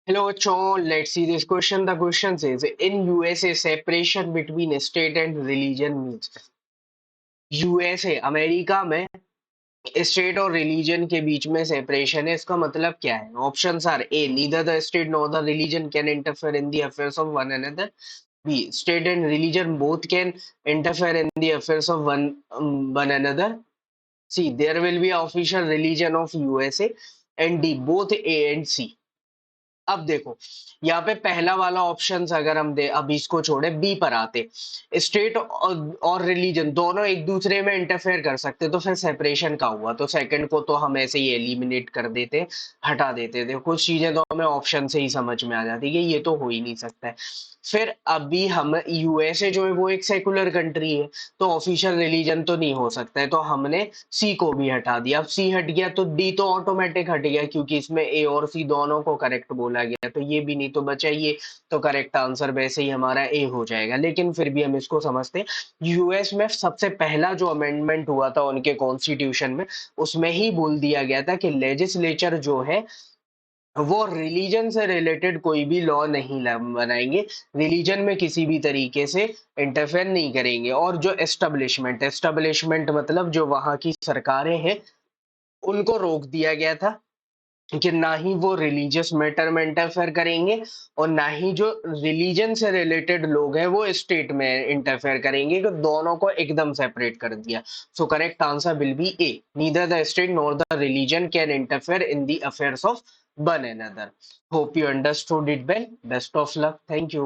Hello, Chon. Let's see this question. The question says in USA, separation between state and religion means USA America में state और religion के बीच में separation है इसका मतलब क्या है options are A neither the state nor the religion can interfere in the affairs of one another B state and religion both can interfere in the affairs of one another C there will be official religion of USA and D both A and C अब देखो यहाँ पे पहला वाला option अगर हम दे अब इसको छोड़े बी पर आते स्टेट और रिलीजन दोनों एक दूसरे में इंटरफेयर कर सकते तो फिर सेपरेशन का हुआ तो सेकंड को तो हम ऐसे ही एलिमिनेट कर देते हटा देते थे कुछ चीजें तो हमें ऑप्शन से ही समझ में आ जाती कि ये तो हो ही नहीं सकता है फिर अभी हम यूएसए जो है वो एक सेकुलर कंट्री है तो ऑफिशियल रिलीजन तो नहीं हो सकता है तो हमने सी को भी हटा दिया अब सी हट गया तो डी तो ऑटोमेटिक हट गया क्योंकि इसमें ए और सी दोनों को करेक्ट बोला गया तो ये भी नहीं तो बचा ये तो करेक्ट आंसर वैसे ही हमारा ए हो जाएगा लेकिन फिर भी हम इसको समझते हैं यूएस में सबसे पहला जो अमेंडमेंट हुआ था उनके कॉन्स्टिट्यूशन में उसमें ही बोल दिया गया था कि लेजिस्लेचर जो है वो रिलीजन से रिलेटेड कोई भी लॉ नहीं बनाएंगे रिलीजन में किसी भी तरीके से इंटरफेयर नहीं करेंगे और जो एस्टेब्लिशमेंट मतलब जो वहां की सरकारें हैं उनको रोक दिया गया था कि ना ही वो रिलीजियस मैटर में इंटरफेयर करेंगे और ना ही जो रिलीजन से रिलेटेड लोग हैं वो स्टेट में इंटरफेयर करेंगे कि दोनों को एकदम सेपरेट कर दिया so correct answer will be A neither the state nor the religion can interfere in the affairs of one another hope you understood it well best of luck thank you